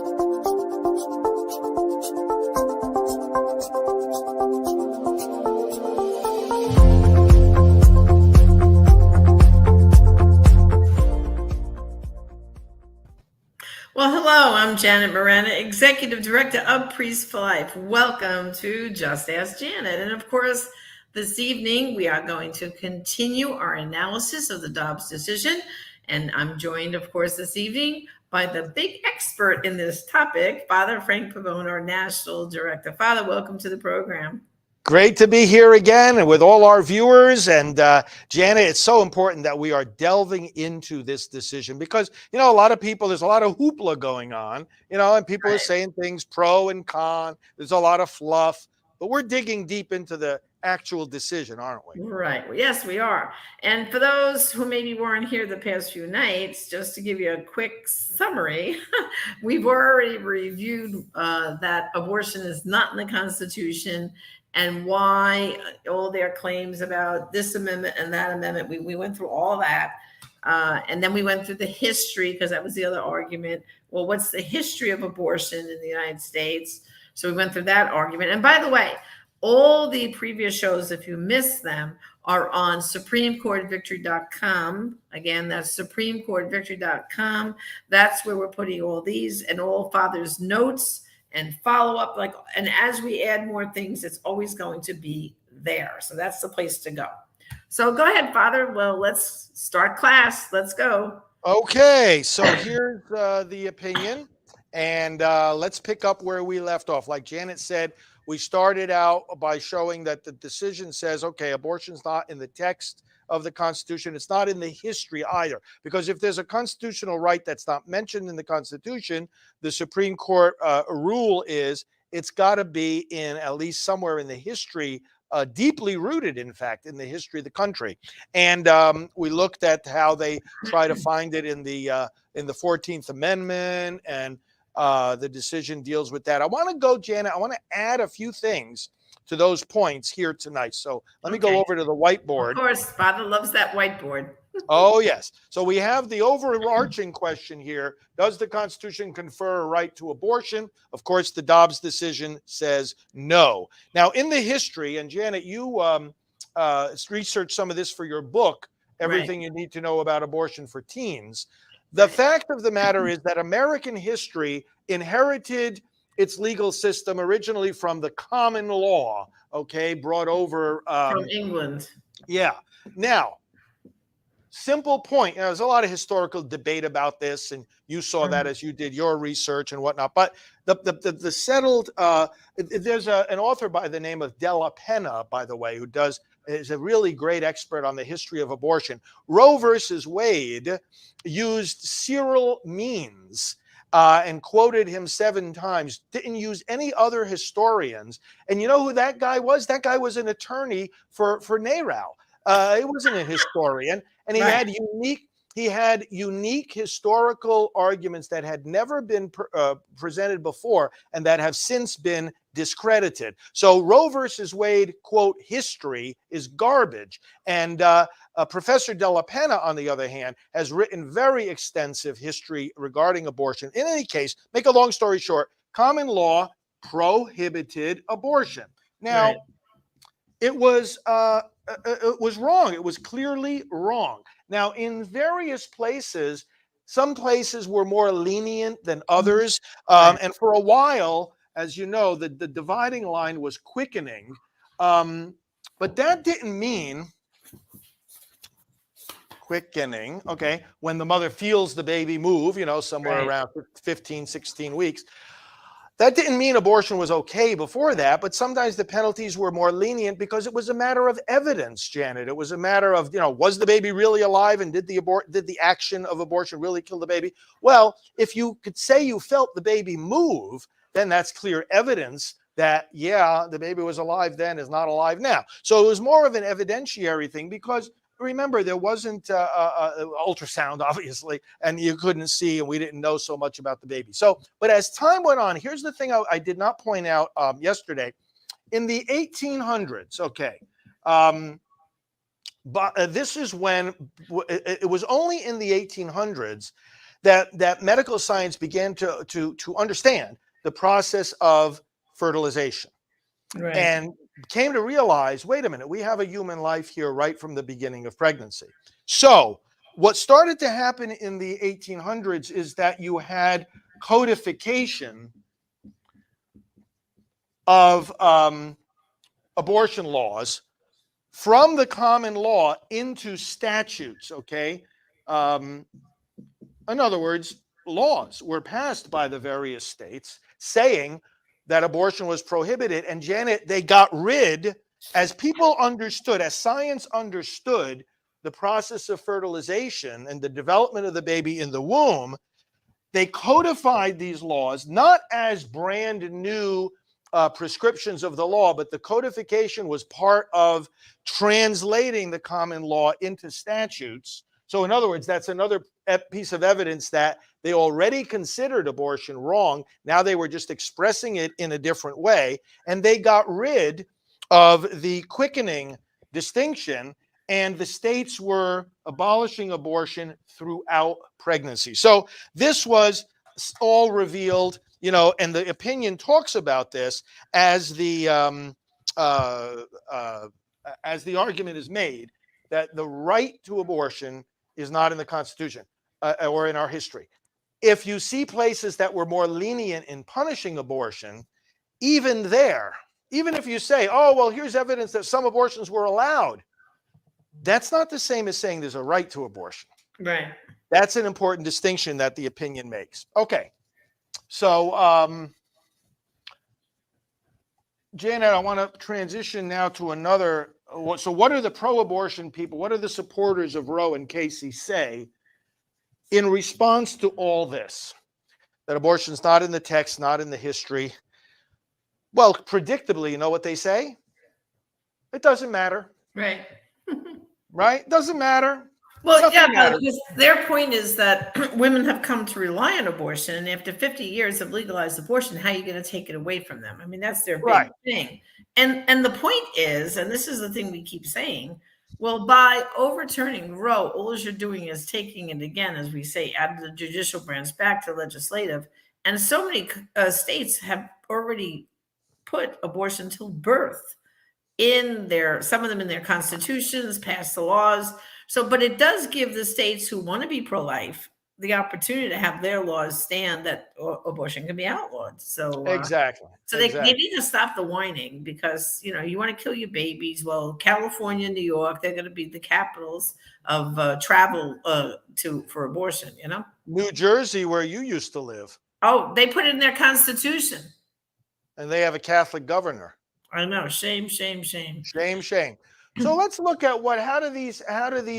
Well, hello, I'm Janet Morana, Executive Director of Priest for Life. Welcome to Just Ask Janet. And of course, this evening we are going to continue our analysis of the Dobbs decision. And I'm joined, of course, this evening by the big expert in this topic, Father Frank Pavone, our National Director. Father, welcome to the program. Great to be here again and with all our viewers. And Janet, it's so important that we are delving into this decision because, a lot of people, there's a lot of hoopla going on, and people are saying things pro and con. There's a lot of fluff, but we're digging deep into the actual decision, aren't we? Right. Well, yes, we are. And for those who maybe weren't here the past few nights, just to give you a quick summary, we've already reviewed that abortion is not in the Constitution and why all their claims about this amendment and that amendment. We went through all that. And then we went through the history, because that was the other argument. Well, what's the history of abortion in the United States? So we went through that argument. And by the way, all the previous shows, if you missed them, are on SupremeCourtVictory.com. Again, that's SupremeCourtVictory.com. That's where we're putting all these and all Father's notes and follow up. And as we add more things, it's always going to be there. So that's the place to go. So go ahead, Father. Well, let's start class. Let's go. Okay. So here's the opinion. And let's pick up where we left off. Like Janet said, we started out by showing that the decision says, okay, abortion's not in the text of the Constitution. It's not in the history either, because if there's a constitutional right that's not mentioned in the Constitution, the Supreme Court rule is it's got to be in at least somewhere in the history, deeply rooted, in fact, in the history of the country. And we looked at how they try to find it in the 14th Amendment, and the decision deals with that. I want to go, Janet, I want to add a few things to those points here tonight. So let me go over to the whiteboard. Of course, Father loves that whiteboard. Oh, yes. So we have the overarching question here. Does the Constitution confer a right to abortion? Of course, the Dobbs decision says no. Now, in the history, and Janet, you researched some of this for your book, Everything You Need to Know About Abortion for Teens. The fact of the matter is that American history inherited its legal system originally from the common law, brought over from England. Yeah. Now, simple point. There's a lot of historical debate about this, and you saw that as you did your research and whatnot. But the settled, there's an author by the name of Della Penna, by the way, who is a really great expert on the history of abortion. Roe versus Wade used Cyril Means and quoted him 7 times, didn't use any other historians. And you know who that guy was? That guy was an attorney for NARAL. He wasn't a historian, and he had unique historical arguments that had never been presented before and that have since been discredited. So Roe versus Wade, quote, history is garbage. And Professor Della Penna, on the other hand, has written very extensive history regarding abortion. In any case, make a long story short, common law prohibited abortion. Now, it was wrong. It was clearly wrong. Now, in various places, some places were more lenient than others. And for a while, as you know, the dividing line was quickening. But that didn't mean quickening, when the mother feels the baby move, somewhere around 15, 16 weeks. That didn't mean abortion was okay before that, but sometimes the penalties were more lenient because it was a matter of evidence, Janet. It was a matter of, was the baby really alive, and did the action of abortion really kill the baby? Well, if you could say you felt the baby move, then that's clear evidence that, the baby was alive then, is not alive now. So it was more of an evidentiary thing because, remember, there wasn't ultrasound, obviously, and you couldn't see, and we didn't know so much about the baby. So, but as time went on, here's the thing I did not point out yesterday. In the 1800s, but this is when, it was only in the 1800s that medical science began to understand the process of fertilization, Right. and came to realize, wait a minute, we have a human life here right from the beginning of pregnancy. So what started to happen in the 1800s is that you had codification of abortion laws from the common law into statutes, okay? In other words, laws were passed by the various states saying that abortion was prohibited. And Janet, they got rid, as people understood, as science understood the process of fertilization and the development of the baby in the womb, they codified these laws not as brand new prescriptions of the law, but the codification was part of translating the common law into statutes. So, in other words, that's another piece of evidence that they already considered abortion wrong. Now they were just expressing it in a different way. And they got rid of the quickening distinction, and the states were abolishing abortion throughout pregnancy. So this was all revealed, and the opinion talks about this as the argument is made that the right to abortion is not in the Constitution or in our history. If you see places that were more lenient in punishing abortion, even there, even if you say, oh, well, here's evidence that some abortions were allowed, that's not the same as saying there's a right to abortion. Right. That's an important distinction that the opinion makes. Okay. So, Janet, I want to transition now to another. So what are the pro-abortion people, what are the supporters of Roe and Casey say in response to all this? That abortion's not in the text, not in the history. Well, predictably, you know what they say? It doesn't matter. Right. Right? Doesn't matter. Well, Nothing yeah, matters. because their point is that women have come to rely on abortion, and after 50 years of legalized abortion, how are you going to take it away from them? I mean, that's their big Right. thing. And the point is, and this is the thing we keep saying, well, by overturning Roe, all you're doing is taking it again, as we say, out of the judicial branch back to legislative. And so many states have already put abortion till birth in their, some of them in their constitutions, passed the laws. So, but it does give the states who want to be pro-life the opportunity to have their laws stand that abortion can be outlawed. So Exactly. So they need to stop the whining, because you want to kill your babies. Well, California, New York, they're going to be the capitals of travel for abortion. New Jersey, where you used to live. Oh, they put it in their constitution, and they have a Catholic governor. I know. Shame, shame, shame. Shame, shame. So let's look at how do these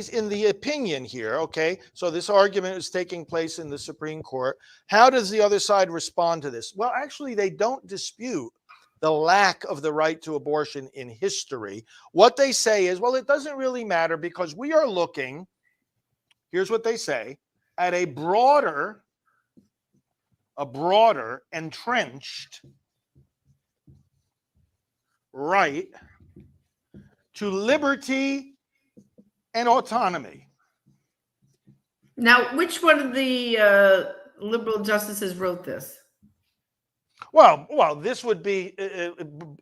in the opinion here, okay? So this argument is taking place in the Supreme Court. How does the other side respond to this? Well, actually, they don't dispute the lack of the right to abortion in history. What they say is, well, it doesn't really matter because we are looking, here's what they say, at a broader entrenched right to liberty and autonomy. Now, which one of the liberal justices wrote this? Well, this would be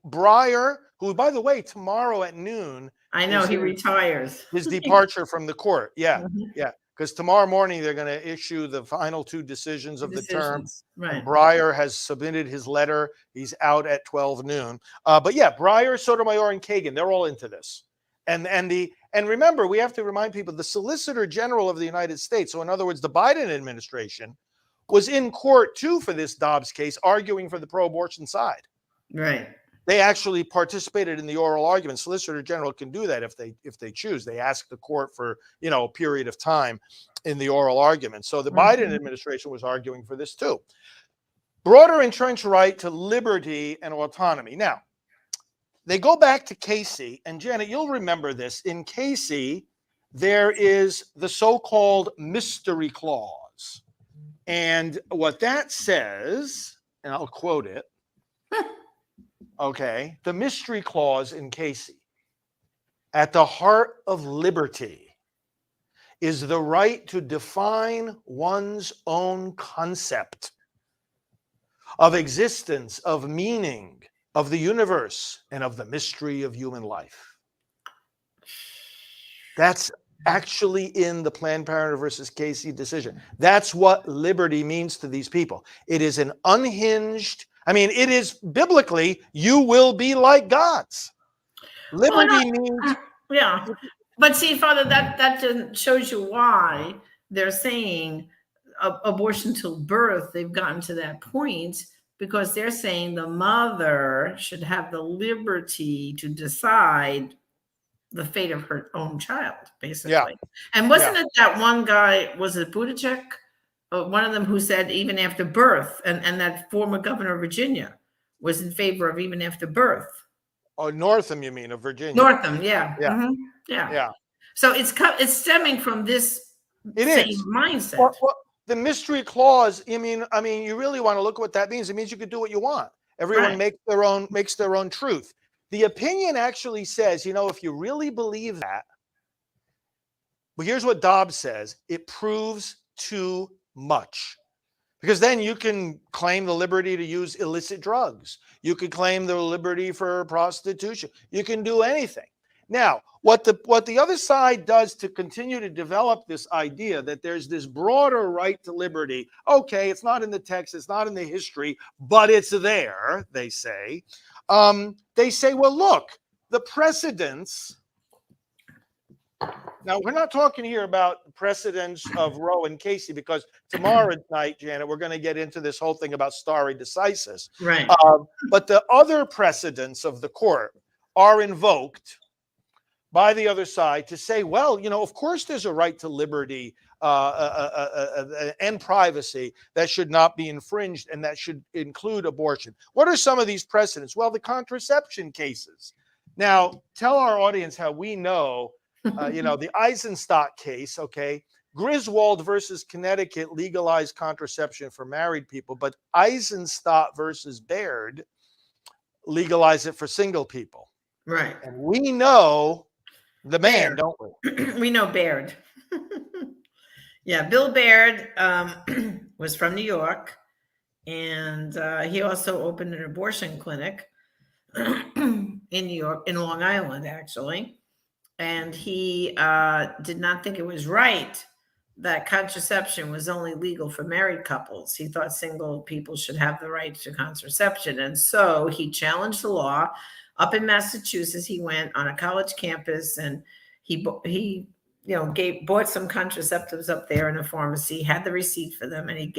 Breyer, who, by the way, tomorrow at noon. I know he retires. His departure from the court. Yeah, Mhm. yeah. Because tomorrow morning they're going to issue the final two decisions of the term. Right. Breyer has submitted his letter. He's out at 12 noon. But yeah, Breyer, Sotomayor, and Kagan, they're all into this. And remember, we have to remind people, the Solicitor General of the United States, so in other words, the Biden administration, was in court too for this Dobbs case, arguing for the pro-abortion side. Right. They actually participated in the oral argument. Solicitor General can do that if they choose. They ask the court for a period of time in the oral argument. So the Biden administration was arguing for this too. Broader entrenched right to liberty and autonomy. Now, they go back to Casey, and Janet, you'll remember this. In Casey, there is the so-called mystery clause. And what that says, and I'll quote it, okay, the mystery clause in Casey, at the heart of liberty is the right to define one's own concept of existence, of meaning, of the universe, and of the mystery of human life. That's actually in the Planned Parenthood versus Casey decision. That's what liberty means to these people. It is an unhinged, it is biblically, you will be like gods. Liberty means. Yeah. But see, Father, that just shows you why they're saying abortion till birth. They've gotten to that point because they're saying the mother should have the liberty to decide the fate of her own child, basically. Yeah. And wasn't it that one guy, was it Buttigieg? One of them who said even after birth, and that former governor of Virginia was in favor of even after birth. Oh, Northam, you mean, of Virginia? Northam, yeah. Yeah. Mm-hmm. Yeah. So it's stemming from this same mindset. Well, the mystery clause, you really want to look at what that means. It means you can do what you want. Everyone makes their own truth. The opinion actually says, if you really believe that, but here's what Dobbs says, it proves too much. Because then you can claim the liberty to use illicit drugs. You could claim the liberty for prostitution. You can do anything. Now, what the other side does to continue to develop this idea that there's this broader right to liberty, okay, it's not in the text, it's not in the history, but it's there, they say. Well, look, the precedents. Now, we're not talking here about precedents of Roe and Casey, because tomorrow night, Janet, we're going to get into this whole thing about stare decisis. Right. But the other precedents of the court are invoked by the other side to say, well, of course there's a right to liberty and privacy that should not be infringed, and that should include abortion. What are some of these precedents? Well, the contraception cases. Now, tell our audience how we know, the Eisenstadt case, okay? Griswold versus Connecticut legalized contraception for married people, but Eisenstadt versus Baird legalized it for single people. Right. And we know the man, don't we? We know Baird. Yeah, Bill Baird was from New York, and he also opened an abortion clinic in New York, in Long Island, actually. And he did not think it was right that contraception was only legal for married couples. He thought single people should have the right to contraception. And so he challenged the law. Up in Massachusetts, he went on a college campus, and he bought some contraceptives up there in a pharmacy, had the receipt for them, and he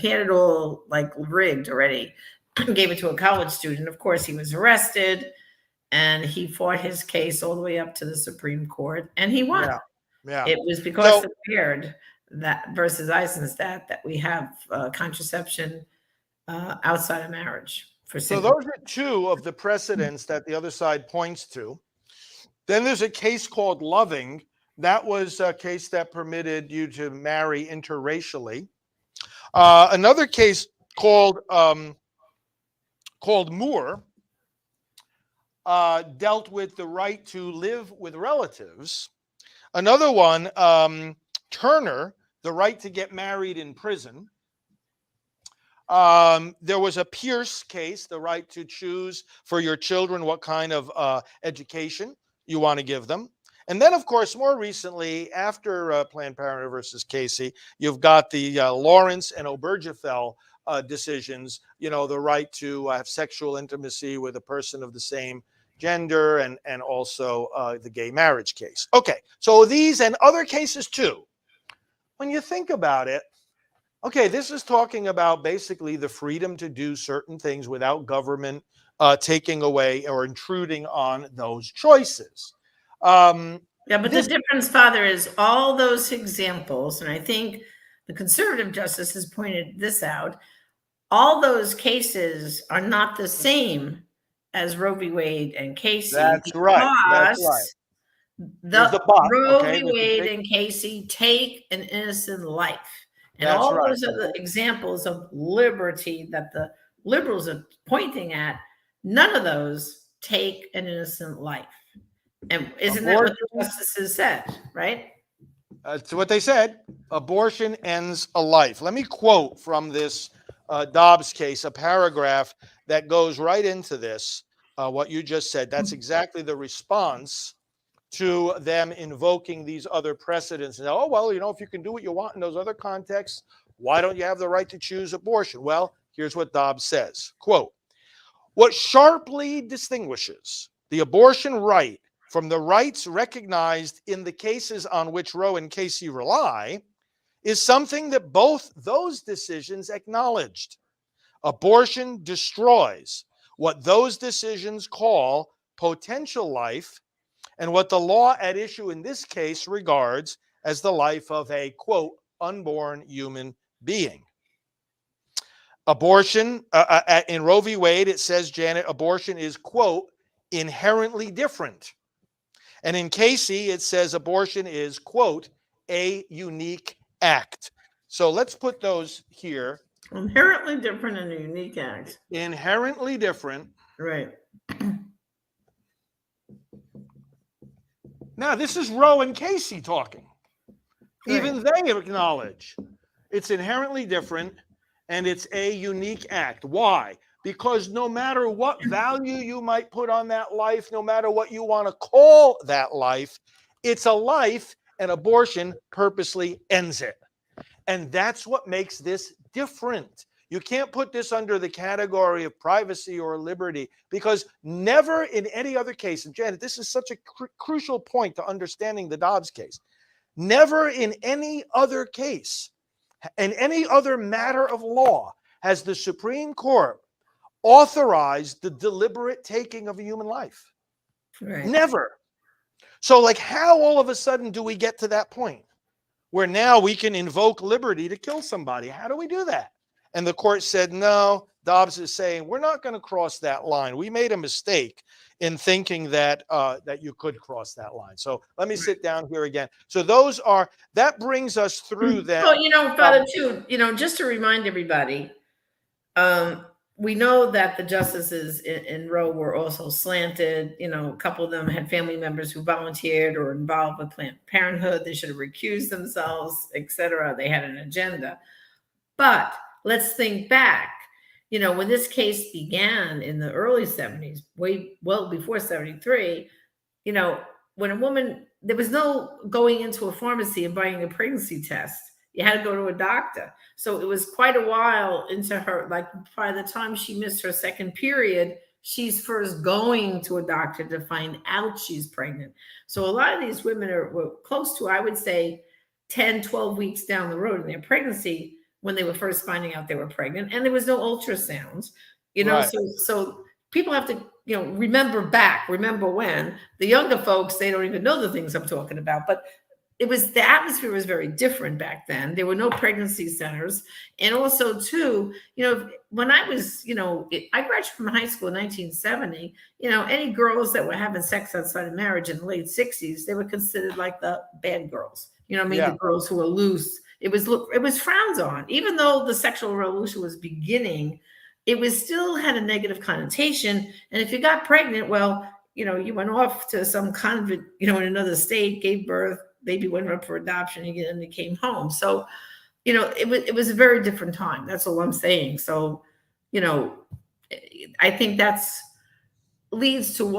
had it all like rigged already, gave it to a college student. Of course, he was arrested, and he fought his case all the way up to the Supreme Court, and he won. Yeah. It was because of Baird that versus Eisenstadt that we have contraception outside of marriage. So those are two of the precedents that the other side points to. Then there's a case called Loving. That was a case that permitted you to marry interracially. Another case called Moore dealt with the right to live with relatives. Another one, Turner, the right to get married in prison. There was a Pierce case, the right to choose for your children what kind of education you want to give them. And then, of course, more recently, after Planned Parenthood versus Casey, you've got the Lawrence and Obergefell decisions, the right to have sexual intimacy with a person of the same gender, and also the gay marriage case. Okay, so these and other cases too. When you think about it, okay, this is talking about basically the freedom to do certain things without government taking away or intruding on those choices. But the difference, Father, is all those examples, and I think the conservative justice has pointed this out, all those cases are not the same as Roe v. Wade and Casey. That's right. The Roe v. Wade and Casey take an innocent life. And all those are the examples of liberty that the liberals are pointing at. None of those take an innocent life. And isn't that what the justices said, right? That's what they said. Abortion ends a life. Let me quote from this Dobbs case, a paragraph that goes right into this, what you just said. That's exactly the response to them invoking these other precedents. And, oh, well, if you can do what you want in those other contexts, why don't you have the right to choose abortion? Well, here's what Dobbs says, quote, what sharply distinguishes the abortion right from the rights recognized in the cases on which Roe and Casey rely is something that both those decisions acknowledged. Abortion destroys what those decisions call potential life and what the law at issue in this case regards as the life of a, quote, unborn human being. Abortion, in Roe v. Wade, it says, Janet, abortion is, quote, inherently different. And in Casey, it says abortion is, quote, a unique act. So let's put those here. Inherently different and a unique act. Inherently different. Right. Now, this is Roe and Casey talking. Right. Even they acknowledge it's inherently different and it's a unique act. Why? Because no matter what value you might put on that life, no matter what you want to call that life, it's a life, and abortion purposely ends it. And that's what makes this different. You can't put this under the category of privacy or liberty, because never in any other case, and Janet, this is such a crucial point to understanding the Dobbs case, never in any other case, in any other matter of law, has the Supreme Court authorized the deliberate taking of a human life. Right. Never. So, like, how all of a sudden do we get to that point where now we can invoke liberty to kill somebody? How do we do that? And the court said, no. Dobbs is saying, we're not going to cross that line. We made a mistake in thinking that that you could cross that line. So let me sit down here again. So that brings us through that. Well, Father, too, just to remind everybody, we know that the justices in Roe were also slanted. A couple of them had family members who volunteered or involved with Planned Parenthood. They should have recused themselves, etc. They had an agenda. But let's think back. When this case began in the early 70s, well before 73, when a woman, there was no going into a pharmacy and buying a pregnancy test. You had to go to a doctor. So it was quite a while into her, like by the time she missed her second period, she's first going to a doctor to find out she's pregnant. So a lot of these women were close to, I would say, 10, 12 weeks down the road in their pregnancy when they were first finding out they were pregnant, and there was no ultrasounds, right. So people have to, remember when. The younger folks, they don't even know the things I'm talking about, but the atmosphere was very different back then. There were no pregnancy centers. And also too, when I was, I graduated from high school in 1970, any girls that were having sex outside of marriage in the late 60s, they were considered like the bad girls. The girls who were loose. It was frowned on. Even though the sexual revolution was beginning, it was still had a negative connotation. And if you got pregnant, well, you went off to some convent, in another state, gave birth, baby went up for adoption again, and they came home. So, it was a very different time. That's all I'm saying. So, I think that's leads to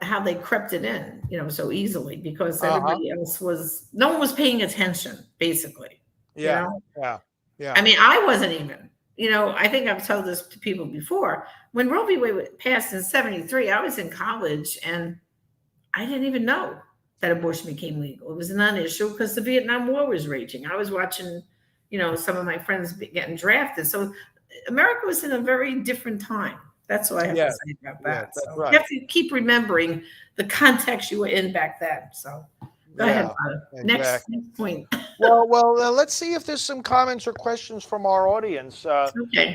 how they crept it in, so easily, because everybody else no one was paying attention, basically. Yeah. I mean, I wasn't even, I think I've told this to people before. When Roe v. Wade passed in 73, I was in college and I didn't even know that abortion became legal. It was a non-issue because the Vietnam War was raging. I was watching, some of my friends getting drafted. So America was in a very different time. That's what I have to say about that. Yeah, so you have to keep remembering the context you were in back then. So go ahead, exactly. Next point. Well, let's see if there's some comments or questions from our audience. Okay.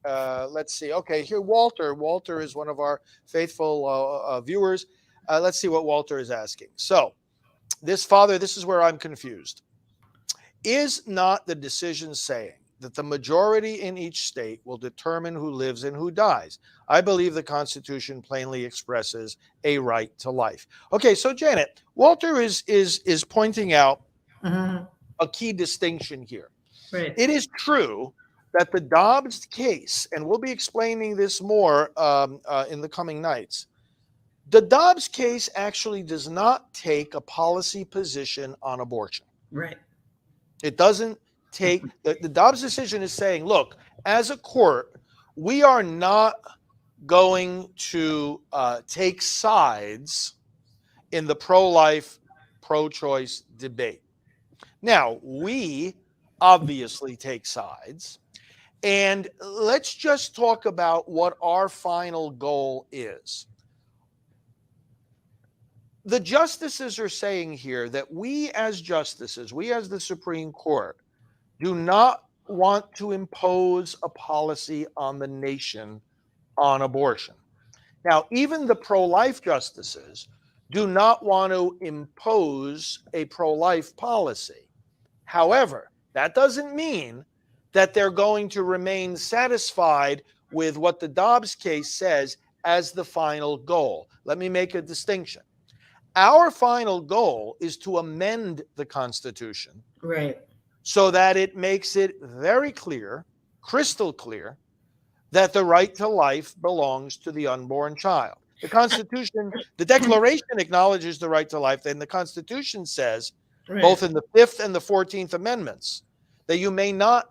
Let's see. Okay, here, Walter. Walter is one of our faithful viewers. Let's see what Walter is asking. So, this is where I'm confused. Is not the decision saying that the majority in each state will determine who lives and who dies. I believe the Constitution plainly expresses a right to life. Okay, so Janet, Walter is pointing out a key distinction here. Right. It is true that the Dobbs case, and we'll be explaining this more in the coming nights, the Dobbs case actually does not take a policy position on abortion. Right. It doesn't take, the Dobbs decision is saying, look, as a court, we are not going to take sides in the pro-life, pro-choice debate. Now, we obviously take sides, and let's just talk about what our final goal is. The justices are saying here that we as justices, we as the Supreme Court, do not want to impose a policy on the nation on abortion. Now, even the pro-life justices do not want to impose a pro-life policy. However, that doesn't mean that they're going to remain satisfied with what the Dobbs case says as the final goal. Let me make a distinction. Our final goal is to amend the Constitution, Right, so that it makes it very clear, crystal clear, that the right to life belongs to the unborn child. The Constitution, the Declaration acknowledges the right to life, and the Constitution says, right. both in the 5th and the 14th Amendments, that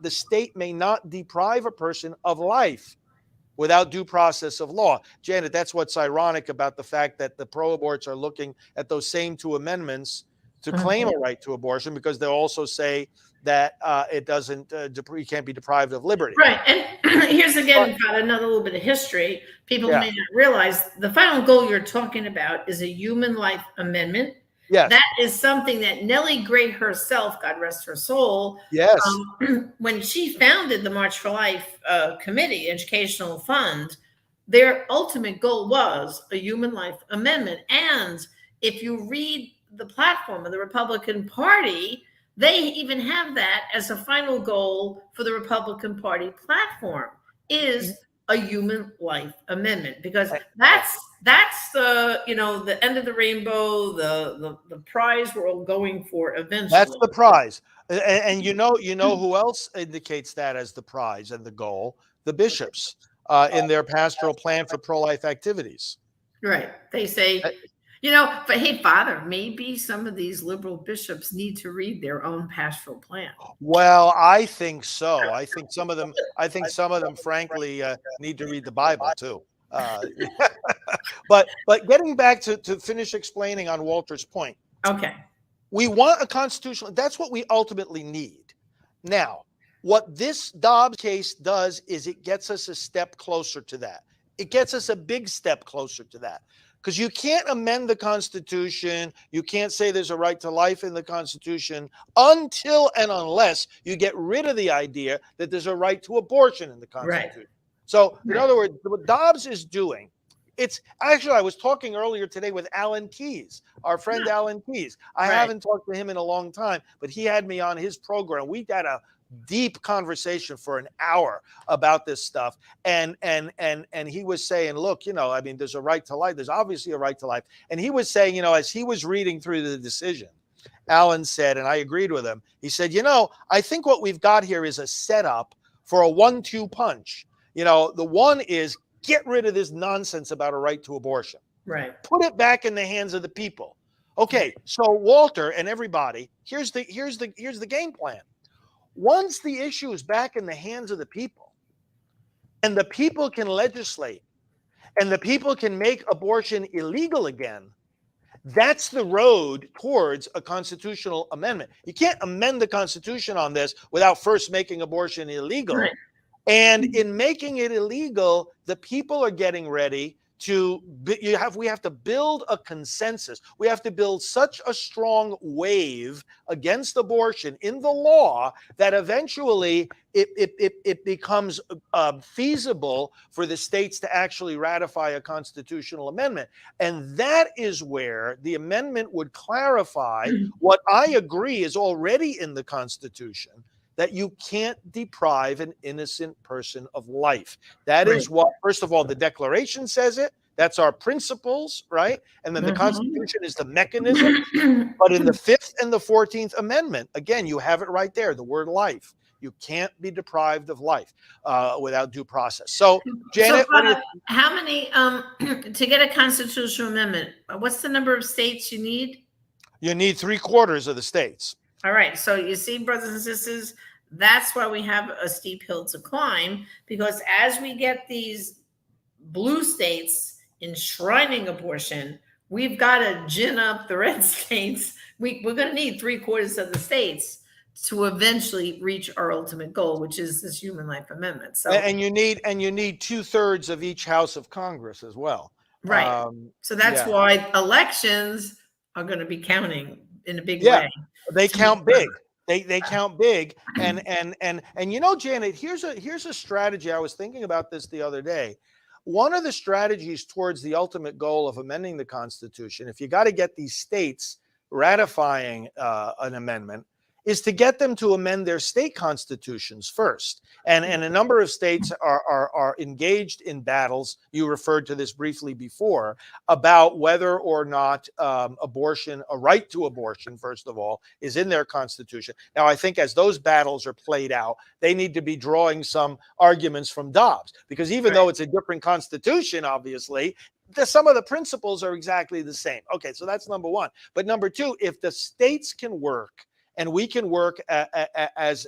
the state may not deprive a person of life without due process of law. Janet, that's what's ironic about the fact that the pro-aborts are looking at those same 2 amendments to claim a right to abortion, because they'll also say that it doesn't, you can't be deprived of liberty. Right. And here's again got another little bit of history. People may not realize the final goal you're talking about is a human life amendment. Yes. That is something that Nellie Gray herself, God rest her soul, Yes. When she founded the March for Life Committee, Educational Fund, their ultimate goal was a human life amendment. And if you read the platform of the Republican Party, they even have that as a final goal for the Republican Party platform, is a human life amendment, because that's the, you know, the end of the rainbow, the prize we're all going for eventually. That's the prize. And you know who else indicates that as the prize and the goal? The bishops in their pastoral plan for pro-life activities. Right. They say, you know, but hey, Father, maybe some of these liberal bishops need to read their own pastoral plan. Well, I think so. I think some of them, frankly, need to read the Bible too. But getting back to finish explaining on Walter's point. Okay. We want a constitutional, that's what we ultimately need. Now, what this Dobbs case does is it gets us a step closer to that. It gets us a big step closer to that. Because you can't amend the Constitution, you can't say there's a right to life in the Constitution until and unless you get rid of the idea that there's a right to abortion in the Constitution. Right. So, in other words, what Dobbs is doing, it's actually, I was talking earlier today with Alan Keyes, our friend Alan Keyes. I haven't talked to him in a long time, but he had me on his program. We had a deep conversation for an hour about this stuff, and he was saying, look, you know, I mean, there's a right to life, there's obviously a right to life. And he was saying, you know, as he was reading through the decision, Alan said, and I agreed with him, he said, you know, I think what we've got here is a setup for a 1-2 punch. You know, the one is get rid of this nonsense about a right to abortion, right? Put Put it back in the hands of the people. Okay, so Walter and everybody, here's the game plan. Once the issue is back in the hands of the people, and the people can legislate, and the people can make abortion illegal again, that's the road towards a constitutional amendment. You can't amend the Constitution on this without first making abortion illegal. Right. And in making it illegal, the people are getting ready to, we have to build a consensus. We have to build such a strong wave against abortion in the law that eventually it becomes feasible for the states to actually ratify a constitutional amendment. And that is where the amendment would clarify what I agree is already in the Constitution, that you can't deprive an innocent person of life. That Right. is what, first of all, the Declaration says it. That's our principles, right? And then the Constitution is the mechanism. But in the 5th and the 14th Amendment, again, you have it right there, the word life. You can't be deprived of life without due process. So, So, Janet, what do you? how many, to get a constitutional amendment, what's the number of states you need? You need 3/4 of the states. All right. So you see, brothers and sisters, that's why we have a steep hill to climb, because as we get these blue states enshrining abortion, we've got to gin up the red states. We're going to need 3/4 of the states to eventually reach our ultimate goal, which is this human life amendment. So, And you need 2/3 of each House of Congress as well. right. So that's Yeah. why elections are going to be counting in a big Yeah. way. They count big. They count big. And you know, Janet, here's a strategy. I was thinking about this the other day. One of the strategies towards the ultimate goal of amending the Constitution, if you got to get these states ratifying an amendment, is to get them to amend their state constitutions first. And a number of states are engaged in battles. You referred to this briefly before about whether or not abortion, a right to abortion, first of all, is in their constitution. Now, I think as those battles are played out, they need to be drawing some arguments from Dobbs, because even though it's a different constitution, obviously, some of the principles are exactly the same. Okay, so that's number one. But number two, if the states can work, and we can work as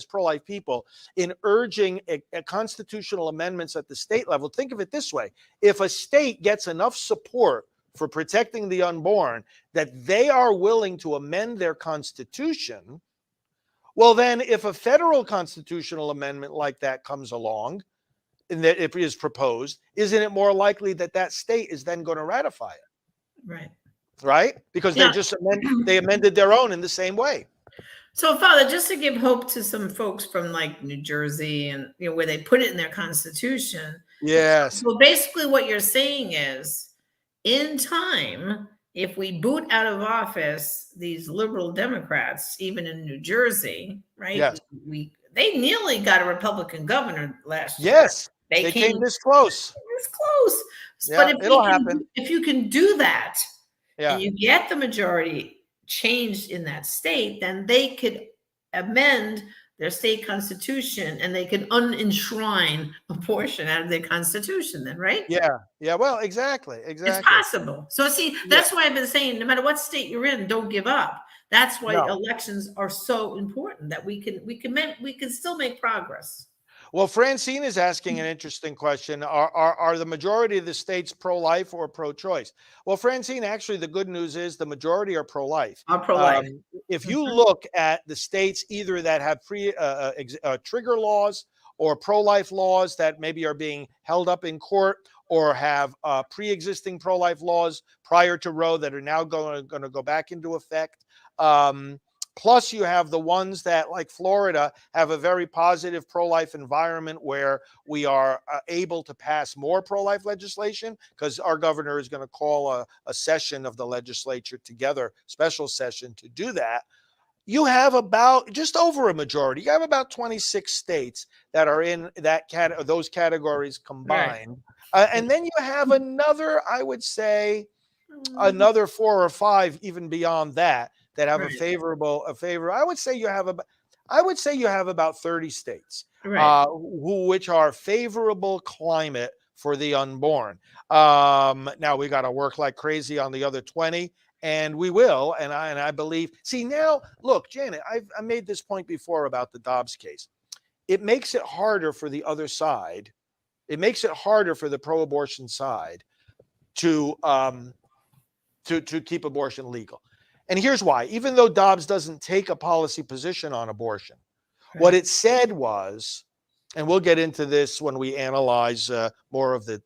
pro-life people in urging a constitutional amendments at the state level. Think of it this way. If a state gets enough support for protecting the unborn that they are willing to amend their constitution, well, then if a federal constitutional amendment like that comes along, and that it is proposed, isn't it more likely that that state is then going to ratify it? Right. Right? Because Yeah. they amended their own in the same way. So, Father, just to give hope to some folks from like New Jersey and where they put it in their constitution. Yes. So basically what you're saying is, in time, if we boot out of office these liberal Democrats, even in New Jersey, right? Yes. They nearly got a Republican governor last year. Yes. They came this close. This close. Yeah, but it'll happen. If you can do that, yeah, and you get the majority changed in that state, then they could amend their state constitution and they could unenshrine abortion out of their constitution then, right? Yeah. Well, exactly. It's possible. So see, that's why I've been saying, no matter what state you're in, don't give up. That's why elections are so important, that we can still make progress. Well, Francine is asking an interesting question. Are the majority of the states pro-life or pro-choice? Well, Francine, actually, the good news is the majority are pro-life. Are pro-life. If you look at the states either that have trigger laws or pro-life laws that maybe are being held up in court, or have pre-existing pro-life laws prior to Roe that are now going to go back into effect, plus, you have the ones that, like Florida, have a very positive pro-life environment where we are able to pass more pro-life legislation, because our governor is going to call a session of the legislature together, special session, to do that. You have about just over a majority. You have about 26 states that are in that those categories combined. Right. And then you have another, I would say, another 4 or 5, even beyond that have a favorable. I would say you have about 30 states, which are favorable climate for the unborn. Now we got to work like crazy on the other 20, and we will. And I believe. See, now look, Janet, I made this point before about the Dobbs case. It makes it harder for the other side. It makes it harder for the pro-abortion side to keep abortion legal. And here's why. Even though Dobbs doesn't take a policy position on abortion, what it said was, and we'll get into this when we analyze more of the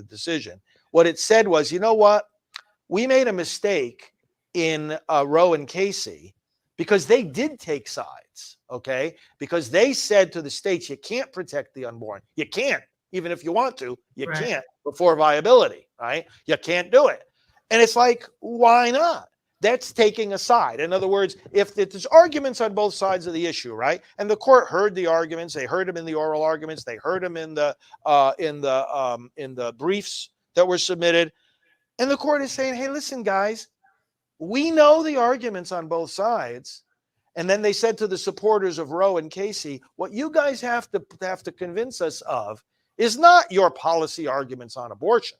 decision, what it said was, you know what? We made a mistake in Roe and Casey, because they did take sides, okay? Because they said to the states, you can't protect the unborn. You can't. Even if you want to, you can't before viability, right? You can't do it. And it's like, why not? That's taking a side. In other words, if there's arguments on both sides of the issue, right? And the court heard the arguments, they heard them in the oral arguments, they heard them in the briefs that were submitted, and the court is saying, "Hey, listen, guys, we know the arguments on both sides." And then they said to the supporters of Roe and Casey, "What you guys have to convince us of is not your policy arguments on abortion.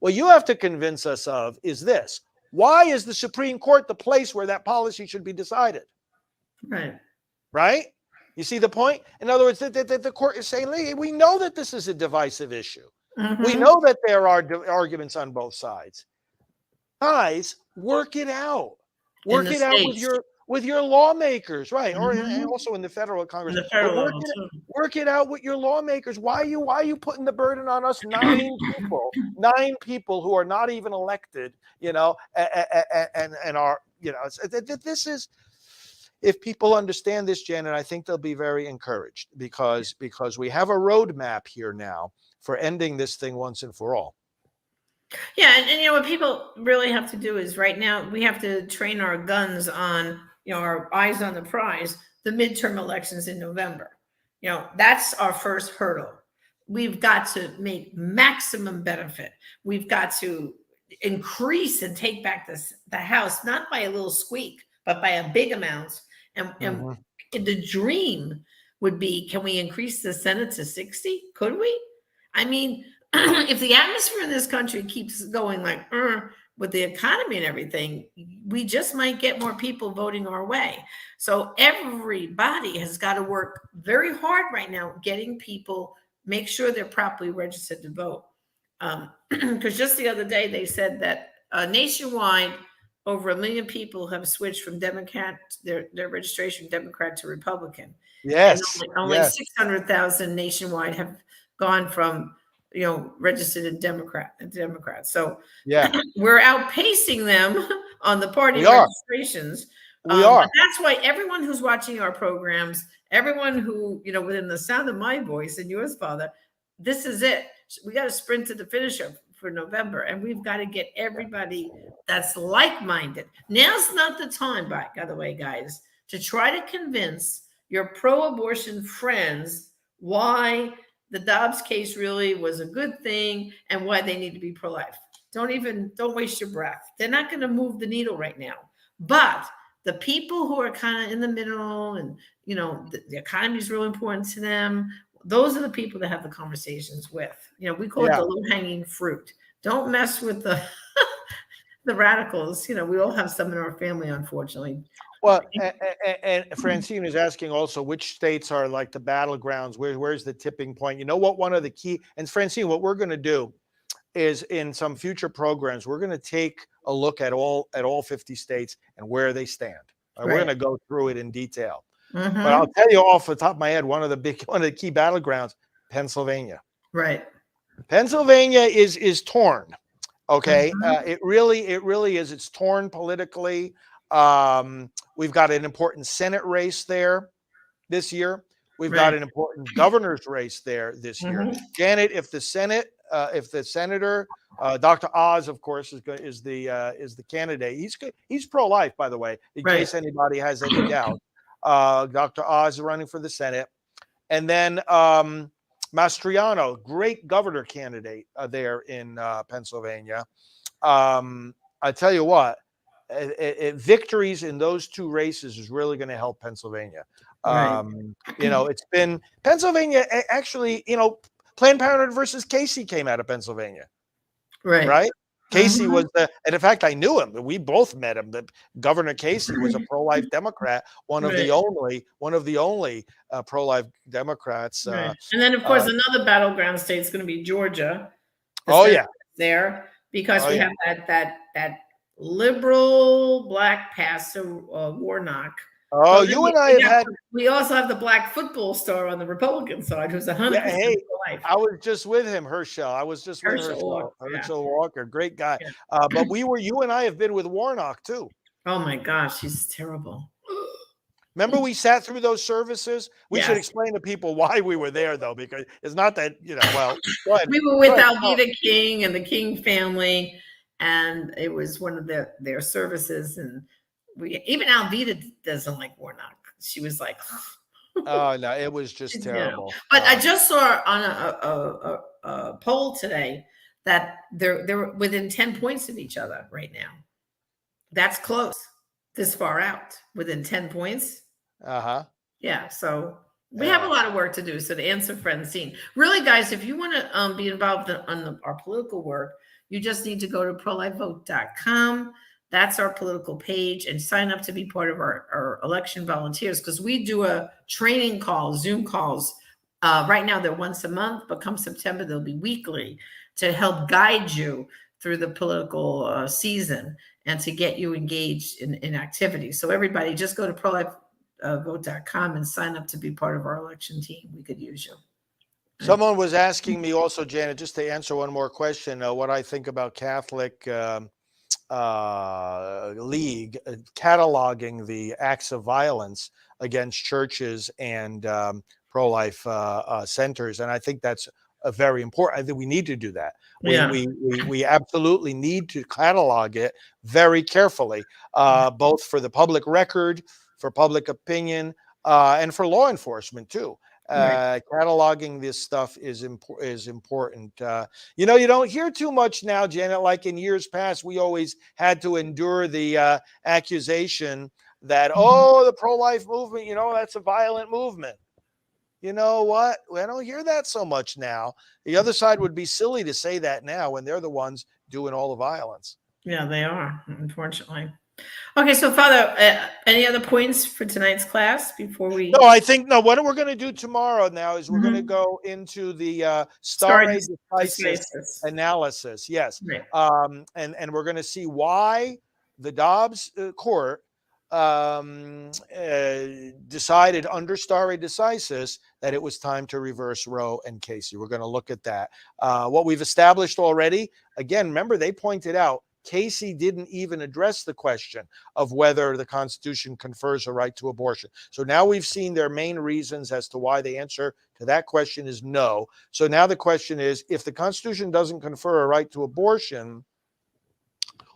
What you have to convince us of is this: why is the Supreme Court the place where that policy should be decided?" Right. Right? You see the point? In other words, the court is saying, "Hey, we know that this is a divisive issue. We know that there are arguments on both sides. Guys, work it out. Work it out with your lawmakers, right? Or and also in the federal Congress. The federal level, work it out with your lawmakers. Why are you putting the burden on us? 9 people who are not even elected, and are, this is, if people understand this, Janet, I think they'll be very encouraged because we have a roadmap here now for ending this thing once and for all. Yeah, and what people really have to do is right now we have to train our guns on, our eyes on the prize, the midterm elections in November. That's our first hurdle. We've got to make maximum benefit. We've got to increase and take back the House, not by a little squeak, but by a big amount. And the dream would be, can we increase the Senate to 60? Could we? I mean, if the atmosphere in this country keeps going like with the economy and everything, we just might get more people voting our way. So everybody has got to work very hard right now getting people, make sure they're properly registered to vote. Because just the other day they said that nationwide over 1 million people have switched from Democrat, their registration Democrat to Republican. Yes. And only 600,000 nationwide have gone from registered in Democrat. So we're outpacing them on the party registrations. We are. That's why everyone who's watching our programs, everyone who, within the sound of my voice and yours, Father, this is it. We got to sprint to the finish for November, and we've got to get everybody that's like-minded. Now's not the time, by the way, guys, to try to convince your pro-abortion friends why the Dobbs case really was a good thing and why they need to be pro-life. Don't waste your breath. They're not going to move the needle right now. But the people who are kind of in the middle and, the economy is really important to them, those are the people that have the conversations with. We call it the low-hanging fruit. Don't mess with the the radicals. We all have some in our family, unfortunately. Well, and Francine is asking also which states are like the battlegrounds. Where's the tipping point? What one of the key, and Francine, what we're going to do is in some future programs, we're going to take a look at all 50 states and where they stand. We're going to go through it in detail. But I'll tell you off the top of my head, one of the key battlegrounds, Pennsylvania. Right. Pennsylvania is torn. Okay. It really is. It's torn politically. We've got an important Senate race there this year. We've got an important governor's race there this year. Janet, if the senator, Dr. Oz, of course, is the candidate. He's pro-life, by the way, in case anybody has any doubt. Dr. Oz is running for the Senate, and then Mastriano, great governor candidate there in Pennsylvania. I tell you what. Victories in those 2 races is really going to help Pennsylvania. It's been Pennsylvania actually, Planned Parenthood versus Casey came out of Pennsylvania. Right. Casey was and in fact, I knew him. We both met him. Governor Casey was a pro-life Democrat, one of the only pro-life Democrats. And then, of course, another battleground state is going to be Georgia. There because we have that liberal black pastor Warnock. Oh, you and I have had. We also have the black football star on the Republican side, who's 100% pro-life. I was just with him, Herschel. I was just with Herschel Walker, great guy. But you and I have been with Warnock too. Oh my gosh, he's terrible. Remember, we sat through those services. We should explain to people why we were there, though, because it's not that Well, we were with Alveda King and the King family. and it was one of their services. And even Alvita doesn't like Warnock. She was like, Oh no, it was just you know. terrible. But I just saw on a poll today that they're within 10 points of each other right now. That's close. This far out, within 10 points. Uh-huh. Yeah, so we have a lot of work to do. So to answer Francine, really, guys, if you want to be involved in our political work, you just need to go to prolifevote.com. That's our political page, and sign up to be part of our election volunteers, because we do a training call, Zoom calls. Right now they're once a month, but come September they'll be weekly, to help guide you through the political season and to get you engaged in activities. So everybody, just go to prolifevote.com and sign up to be part of our election team. We could use you. Someone was asking me also, Janet, just to answer one more question, what I think about Catholic League cataloging the acts of violence against churches and pro-life centers. And I think that's very important. I think we need to do that. We absolutely need to catalog it very carefully, both for the public record, for public opinion, and for law enforcement too. Cataloging this stuff is important. You know, you don't hear too much now, Janet, like in years past. We always had to endure the accusation that, oh, the pro-life movement, you know, that's a violent movement. You know what? I don't hear that so much now. The other side would be silly to say that now when they're the ones doing all the violence. Yeah, they are, unfortunately. Okay, so Father, any other points for tonight's class before we? No, I think no. What we're going to do tomorrow now is we're going to go into the stare decisis analysis. Yes, and we're going to see why the Dobbs court decided under stare decisis that it was time to reverse Roe and Casey. We're going to look at that. What we've established already. Again, remember they pointed out Casey didn't even address the question of whether the Constitution confers a right to abortion. So now we've seen their main reasons as to why the answer to that question is no. So now the question is, if the Constitution doesn't confer a right to abortion,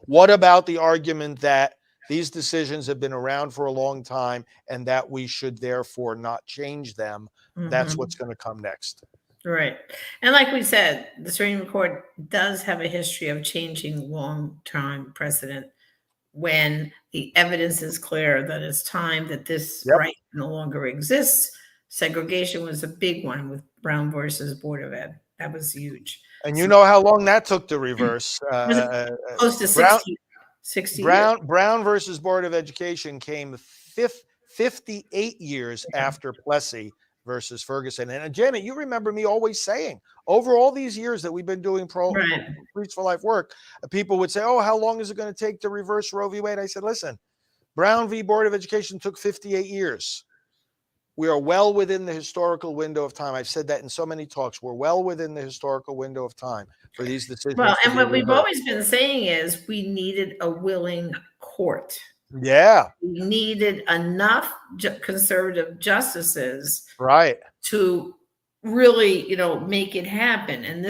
what about the argument that these decisions have been around for a long time and that we should therefore not change them? That's what's going to come next. Right. And like we said, the Supreme Court does have a history of changing long-term precedent when the evidence is clear that it's time that this right no longer exists. Segregation was a big one with Brown versus Board of Ed. That was huge. And you know how long that took to reverse? Close to 60 years. Brown versus Board of Education came 58 years after Plessy versus Ferguson. And Janet, you remember me always saying, over all these years that we've been doing Priests for Life work, people would say, oh, how long is it going to take to reverse Roe v. Wade? I said, listen, Brown v. Board of Education took 58 years. We are well within the historical window of time. I've said that in so many talks. We're well within the historical window of time for these decisions. Well, and what we've always been saying is we needed a willing court. Yeah. We needed enough conservative justices to really, you know, make it happen. And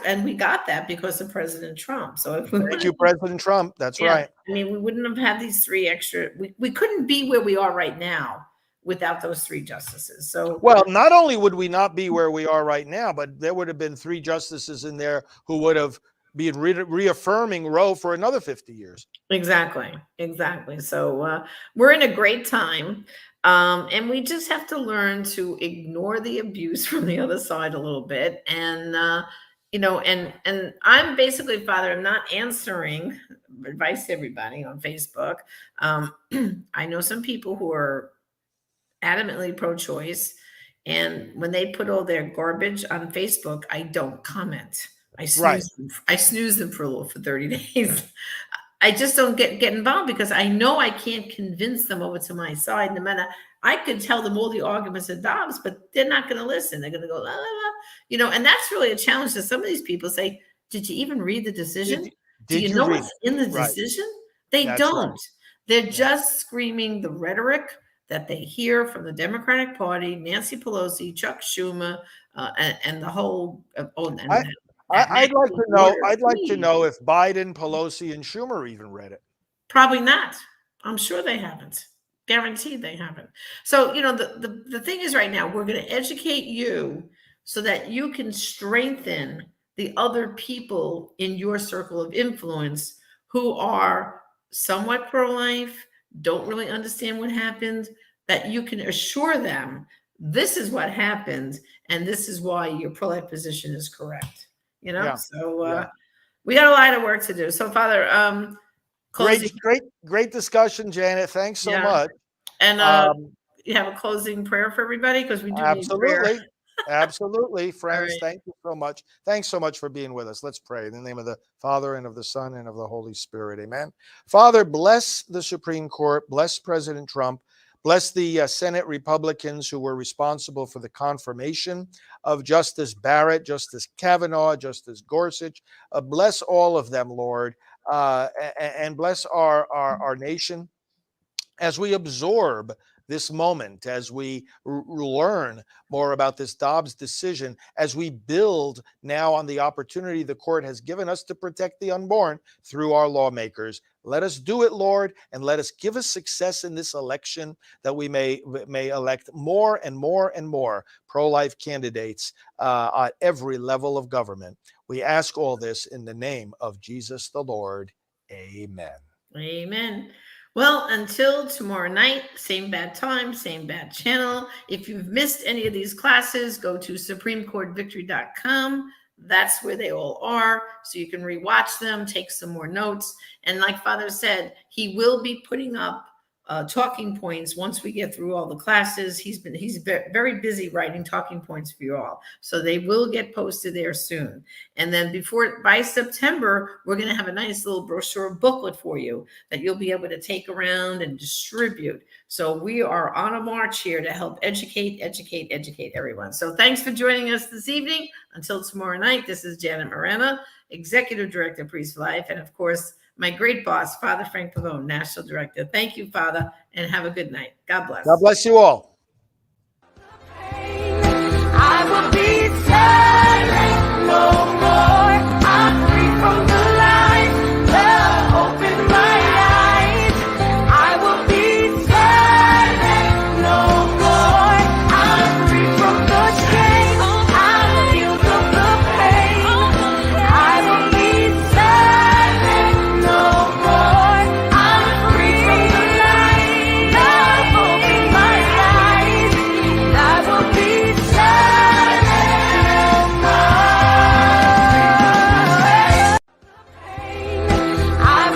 and we got that because of President Trump. So if thank you, President Trump. That's right. I mean, we wouldn't have had these three extra. We couldn't be where we are right now without those three justices. So, well, not only would we not be where we are right now, but there would have been three justices in there who would have been reaffirming Roe for another 50 years. Exactly. So we're in a great time. And we just have to learn to ignore the abuse from the other side a little bit. And, you know, and I'm basically, Father, I'm not answering advice to everybody on Facebook. I know some people who are adamantly pro-choice, and when they put all their garbage on Facebook, I don't comment. I snooze them for 30 days. I just don't get involved because I know I can't convince them over to my side. No matter, I could tell them all the arguments of Dobbs, but they're not going to listen. They're going to go, la, la, la. You know, and that's really a challenge to some of these people. Say, did you even read the decision? Do you know what's in the decision? They don't. They're just screaming the rhetoric that they hear from the Democratic Party, Nancy Pelosi, Chuck Schumer, and the whole. I'd like to know. Order, I'd like to please. know if Biden, Pelosi, and Schumer even read it. Probably not. I'm sure they haven't. Guaranteed they haven't. So, the thing is right now, we're going to educate you so that you can strengthen the other people in your circle of influence who are somewhat pro-life, don't really understand what happened, that you can assure them this is what happened and this is why your pro-life position is correct. Yeah. So Yeah. we got a lot of work to do. So, Father, closing. Great discussion, Janet. Thanks so Yeah. much. And Um, you have a closing prayer for everybody because we do need prayer. Absolutely. Absolutely, All friends. right. Thank you so much. Thanks so much for being with us. Let's pray in the name of the Father and of the Son and of the Holy Spirit. Amen. Father, bless the Supreme Court. Bless President Trump. Bless the Senate Republicans who were responsible for the confirmation of Justice Barrett, Justice Kavanaugh, Justice Gorsuch. Bless all of them, Lord, and bless our nation as we absorb this moment, as we learn more about this Dobbs decision, as we build now on the opportunity the court has given us to protect the unborn through our lawmakers. Let us do it, Lord, and let us give us success in this election, that we may elect more and more and more pro-life candidates at every level of government. We ask all this in the name of Jesus the Lord. Amen. Amen. Well, until tomorrow night, same bad time, same bad channel. If you've missed any of these classes, go to supremecourtvictory.com. That's where they all are. So you can rewatch them, take some more notes. And like Father said, he will be putting up talking points once we get through all the classes. He's very busy writing talking points for you all. So they will get posted there soon. And then by September, we're going to have a nice little brochure booklet for you that you'll be able to take around and distribute. So we are on a march here to help educate everyone. So thanks for joining us this evening. Until tomorrow night, this is Janet Morana, Executive Director of Priest for Life, and of course, my great boss, Father Frank Pavone, National Director. Thank you, Father, and have a good night. God bless. God bless you all. I will be